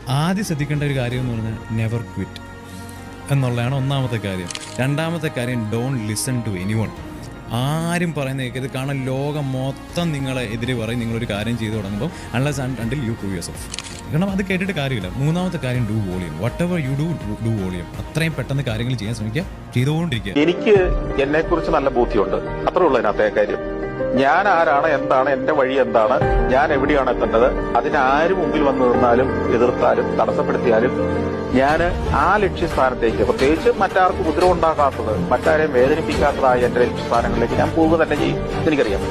ആദ്യം ശ്രദ്ധിക്കേണ്ട ഒരു കാര്യം എന്ന് പറഞ്ഞാൽ നെവർ ക്വിറ്റ് എന്നുള്ളതാണ് ഒന്നാമത്തെ കാര്യം. രണ്ടാമത്തെ കാര്യം ഡോണ്ട് ലിസൺ ടു എനിവൺ. ആരും പറയുന്ന കേൾക്കരുത്. കാരണം ലോകം മൊത്തം നിങ്ങളെ എതിരെ പറയും നിങ്ങളൊരു കാര്യം ചെയ്തു തുടങ്ങുമ്പോൾ unless and until you prove yourself. കാരണം അത് കേട്ടിട്ട് കാര്യമില്ല. മൂന്നാമത്തെ കാര്യം do volume. What ever you do volume. അത്രയും പെട്ടെന്ന് കാര്യങ്ങൾ ചെയ്യാൻ ശ്രമിക്കുക, ചെയ്തുകൊണ്ടിരിക്കുക. എനിക്ക് എന്നെ കുറിച്ച് നല്ല ബോധ്യമുണ്ട്, അത്രേ ഉള്ളൂ അതിനകത്തെ കാര്യം. ഞാൻ ആരാണ്, എന്താണ് എന്റെ വഴി, എന്താണ്, ഞാൻ എവിടെയാണ് എത്തേണ്ടത്, അതിനാരും മുമ്പിൽ വന്നു നിന്നാലും എതിർത്താലും തടസ്സപ്പെടുത്തിയാലും ഞാൻ ആ ലക്ഷ്യസ്ഥാനത്തേക്ക്, പ്രത്യേകിച്ച് മറ്റാർക്കും ഉപദ്രവം ഉണ്ടാക്കാത്തത്, മറ്റാരെയും വേദനിപ്പിക്കാത്തതായ എന്റെ ലക്ഷ്യസ്ഥാനങ്ങളിലേക്ക് ഞാൻ പോവുക തന്നെ ചെയ്യും. എനിക്കറിയാം.